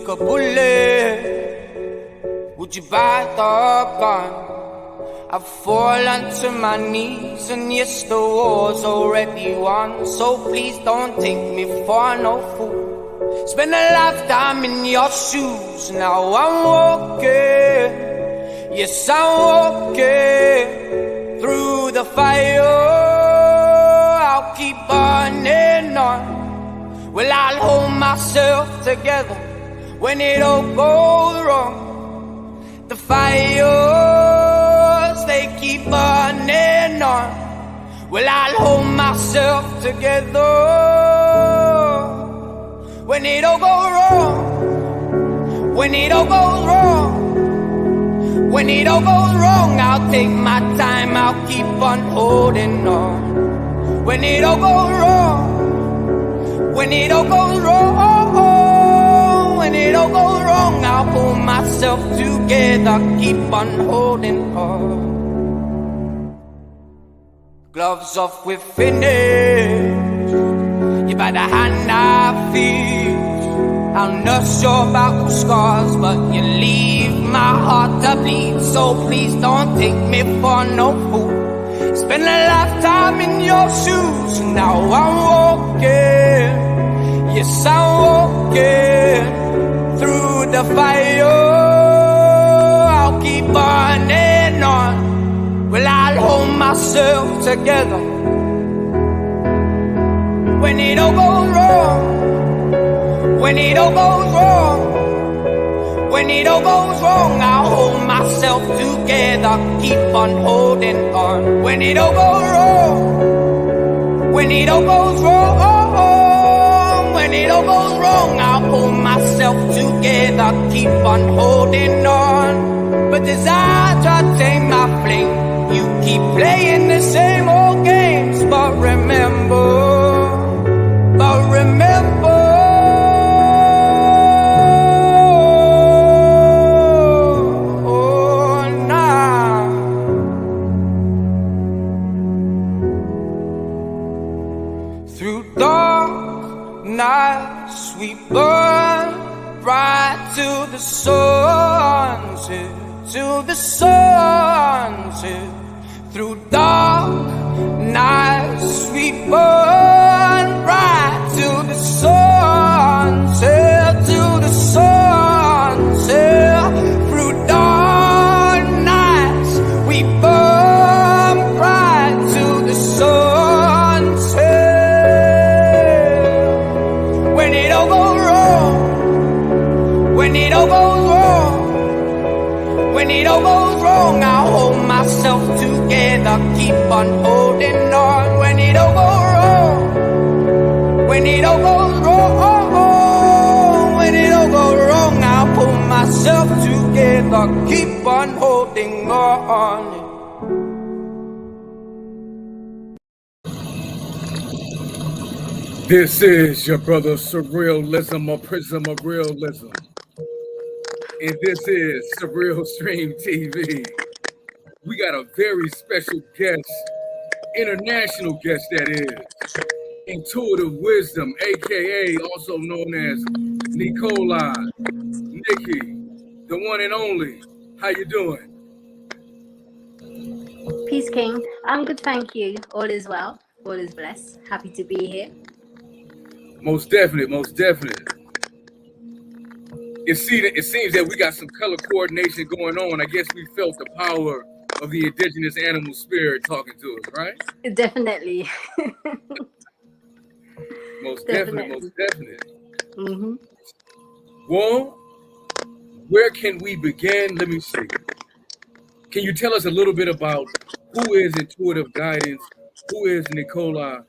took a bullet, would you buy the gun? I fall onto my knees, and yes, the war's already won. So please don't take me for no fool. Spend a lifetime in your shoes. Now I'm walking, yes, I'm walking through the fire. I'll keep burning on. Well, I'll hold myself together when it all goes wrong. The fires, they keep burning on. Well, I'll hold myself together when it all goes wrong. When it all goes wrong. When it all goes wrong, I'll take my time, I'll keep on holding on. When it all goes wrong. When it all goes wrong, when it all goes wrong, I'll pull myself together, keep on holding on. Gloves off, we're finished. You by the hand I feel. I'll nurse your battle scars, but you leave my heart to bleed. So please don't take me for no fool. Spend a lifetime in your shoes. Now I'm walking, yes, I'm walking through the fire. I'll keep burning on. Well, I'll hold myself together when it all goes wrong. When it all goes wrong. When it all goes wrong, I'll hold myself together, keep on holding on. When it all goes wrong. When it all goes wrong. When it all goes wrong, I'll pull myself together, keep on holding on. But as I try to tame my flame, you keep playing the same old games. But remember, through dark nights we burn right to the sunset, to the sunset. Through dark nights we burn right to the sunset, to the sunset. Through dark nights we burn right to the sunset. When it all goes wrong, when it all goes wrong, when it all goes wrong, I'll hold myself together, keep on holding on. When it all goes wrong, when it all goes wrong, when it all goes wrong, I'll pull myself together, keep on holding on. This is your brother Surrealism, or Prism of Realism. And this is Surreal Stream TV. We got a very special guest, international guest that is. Intuitive Wisdom, aka also known as Nicola, Nikki, the one and only. How you doing? Peace, King. I'm good, thank you. All is well. All is blessed. Happy to be here. Most definitely, most definitely. It seems that we got some color coordination going on. I guess we felt the power of the indigenous animal spirit talking to us, right? Definitely. Most definitely, most definitely. Mm-hmm. Well, where can we begin? Let me see. Can you tell us a little bit about who is Intuitive Guidance? Who is Nicola?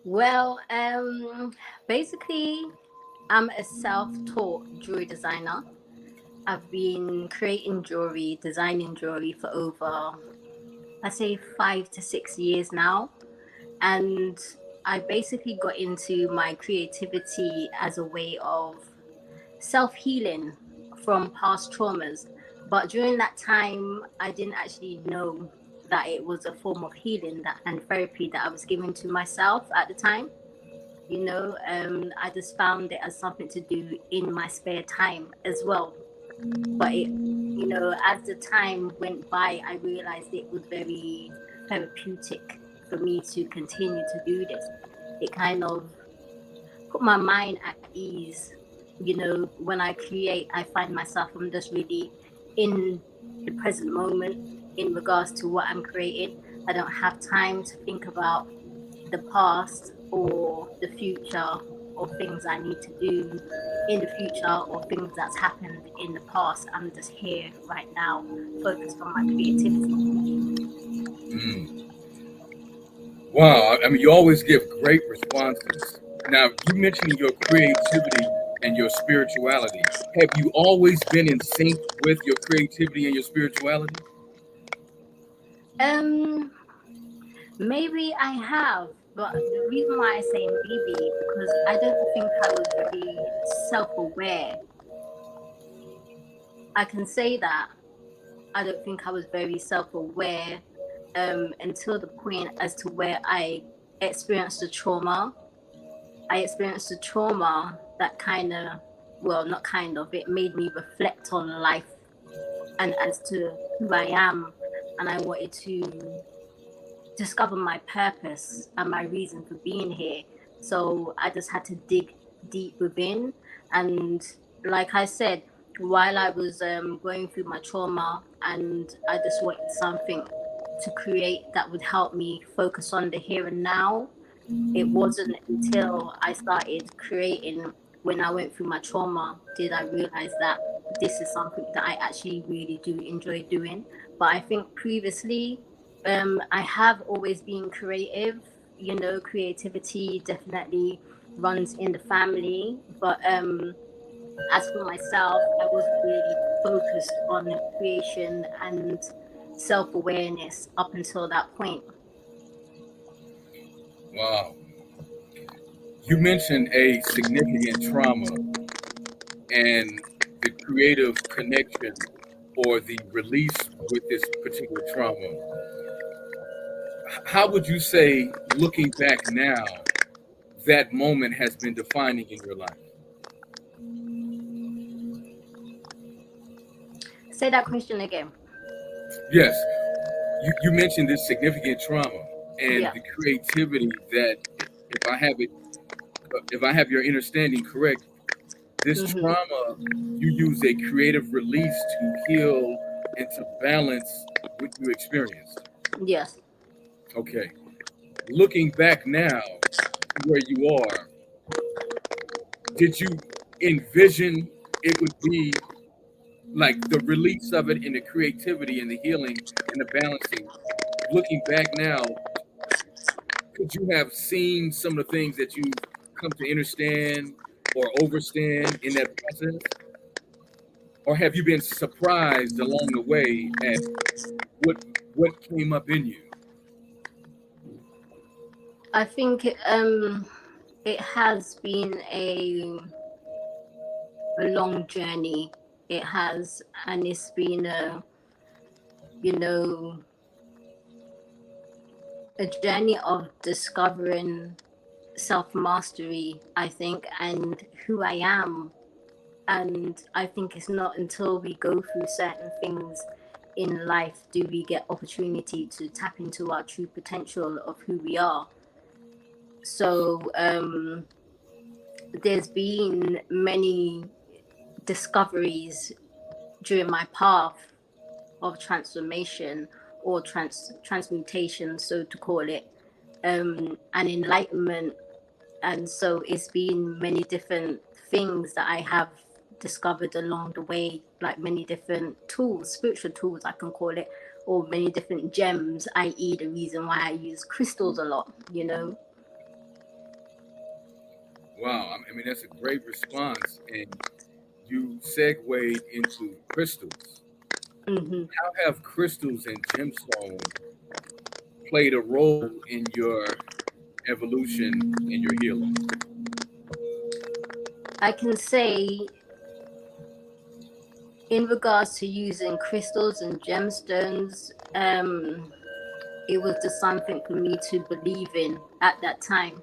Well, basically, I'm a self-taught jewelry designer. I've been creating jewelry, designing jewelry for over, I say 5 to 6 years now. And I basically got into my creativity as a way of self-healing from past traumas. But during that time, I didn't actually know that it was a form of healing and therapy that I was giving to myself at the time. you know. I just found it as something to do in my spare time as well. But it, you know, as the time went by, I realized it was very therapeutic for me to continue to do this. It kind of put my mind at ease. You know, when I create, I find myself, I'm just really in the present moment in regards to what I'm creating. I don't have time to think about the past or the future or things I need to do in the future or things that's happened in the past. I'm just here right now, focused on my creativity. Wow, I mean, you always give great responses. Now, you mentioned your creativity and your spirituality. Have you always been in sync with your creativity and your spirituality? Maybe I have, but the reason why I say maybe, because I don't think I was very self-aware. I can say that I don't think I was very self-aware until the point as to where I experienced the trauma. I experienced a trauma that kind of, well, not kind of, it made me reflect on life and as to who I am. And I wanted to discover my purpose and my reason for being here. So I just had to dig deep within. And like I said, while I was going through my trauma, and I just wanted something to create that would help me focus on the here and now. It wasn't until I started creating when I went through my trauma did I realize that this is something that I actually really do enjoy doing. But I think previously, I have always been creative. You know, creativity definitely runs in the family. But as for myself, I wasn't really focused on creation and self-awareness up until that point. Wow. You mentioned a significant trauma and the creative connection or the release with this particular trauma. How would you say, looking back now, that moment has been defining in your life? Say that question again. Yes, you mentioned this significant trauma and Yeah. the creativity that, if I have it, if I have your understanding correct, this Mm-hmm. trauma, you use a creative release to heal and to balance what you experienced. Yes. Okay. Looking back now, where you are, did you envision it would be like the release of it and the creativity and the healing and the balancing? Looking back now, could you have seen some of the things that you've come to understand or overstand in that process? Or have you been surprised along the way at what came up in you? I think it has been a long journey. It has, and it's been a, you know, a journey of discovering self-mastery, I think, and who I am. And I think it's not until we go through certain things in life do we get opportunity to tap into our true potential of who we are. So there's been many discoveries during my path of transformation or transmutation, so to call it, and enlightenment. And so it's been many different things that I have discovered along the way, like many different tools, spiritual tools, I can call it, or many different gems, i.e., the reason why I use crystals a lot, you know. Wow, I mean that's a great response, and you segued into crystals. Mm-hmm. How have crystals and gemstones played a role in your evolution and your healing? I can say, in regards to using crystals and gemstones, it was just something for me to believe in at that time.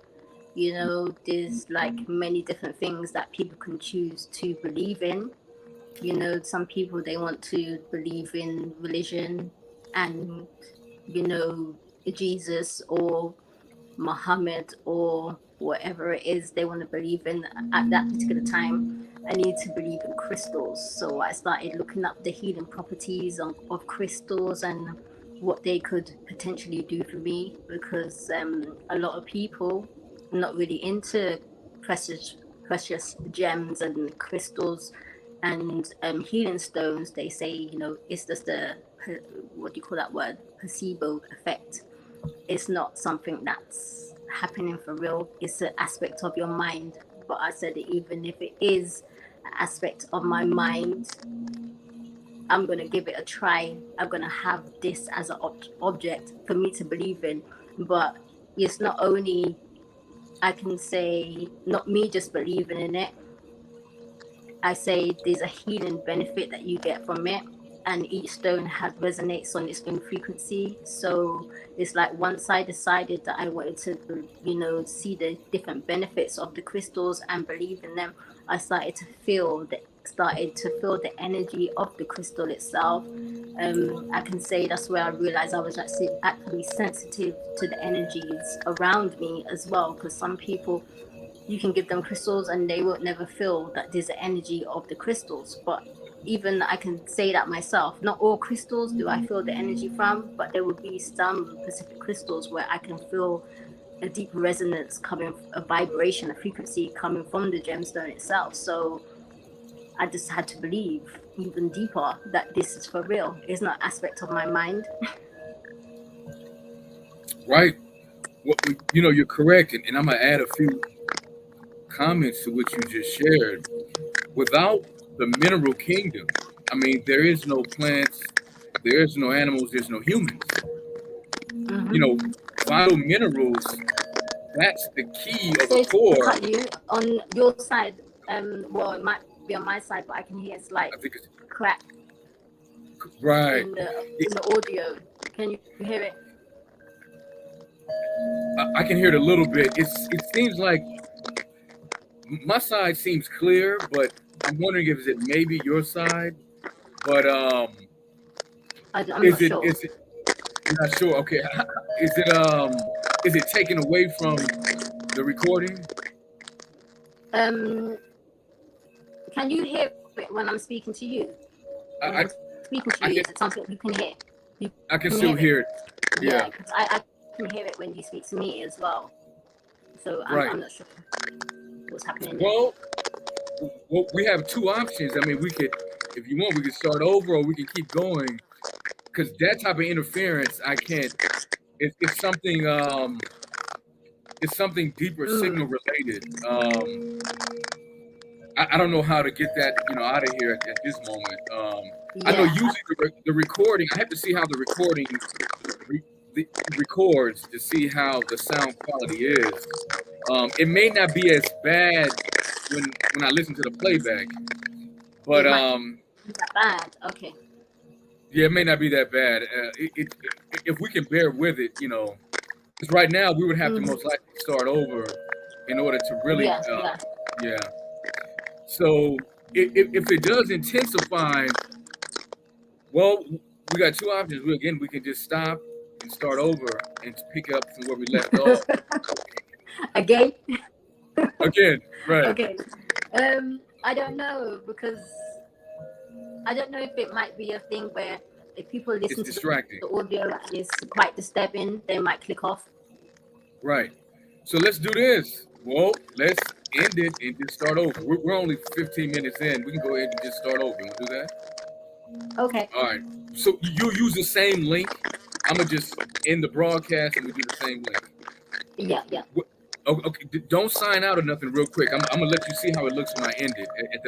You know, there's like many different things that people can choose to believe in. You know, some people, they want to believe in religion and, you know, Jesus or Muhammad or whatever it is they want to believe in at that particular time. I need to believe in crystals. So I started looking up the healing properties of crystals and what they could potentially do for me, because a lot of people are not really into precious gems and crystals and healing stones. They say, you know, it's just a, what do you call that word, placebo effect. It's not something that's happening for real. It's an aspect of your mind. But I said that even if it is an aspect of my mind, I'm going to give it a try. I'm going to have this as an object for me to believe in. But it's not only, I can say, not me just believing in it. I say there's a healing benefit that you get from it, and each stone resonates on its own frequency. So it's like once I decided that I wanted to, you know, see the different benefits of the crystals and believe in them, I started to feel the energy of the crystal itself. I can say that's where I realized I was actually sensitive to the energies around me as well, because some people, you can give them crystals and they will never feel that there's an energy of the crystals. But even I can say that myself, not all crystals do I feel the energy from, but there will be some specific crystals where I can feel a deep resonance coming, a vibration, a frequency coming from the gemstone itself. So I just had to believe even deeper that this is for real. It's not an aspect of my mind. Right. Well, you know, you're correct. And I'm going to add a few comments to what you just shared. Without the mineral kingdom, I mean, there is no plants, there is no animals, there's no humans. Mm-hmm. You know, vital minerals, that's the key of the core. You, on your side, well, it might be on my side, but I can hear slight crack. Right. In the audio. Can you hear it? I can hear it a little bit. It seems like my side seems clear, but I'm wondering if it's maybe your side. But I'm is not sure. You're not sure? Okay. Is it taken away from the recording? Can you hear it when I'm speaking to you? Is it something you can hear? I can still hear it. Yeah. I can hear it when you speak to me as well. So I'm not sure what's happening there. Well, we have two options. I mean, we could, if you want, we could start over or we can keep going. Because that type of interference, I can't. It's something. It's something deeper signal related. I don't know how to get that, you know, out of here at this moment. I know usually the recording. I have to see how the recording records to see how the sound quality is. It may not be as bad when I listen to the playback, but that bad. Okay. Yeah, it may not be that bad. If we can bear with it, you know, because right now we would have to most likely start over in order to really, yeah. So if it does intensify, well, we got two options. We can just stop and start over and pick up from where we left off. Again, right. Okay. I don't know, because I don't know if it might be a thing where if people listen to the audio and it's quite disturbing, they might click off. Right. So let's do this. Well, let's end it and just start over. We're only 15 minutes in. We can go ahead and just start over. You want to do that? Okay. All right. So you'll use the same link. I'm going to just end the broadcast and we do the same link. Yeah. Okay. Don't sign out or nothing real quick. I'm going to let you see how it looks when I end it at the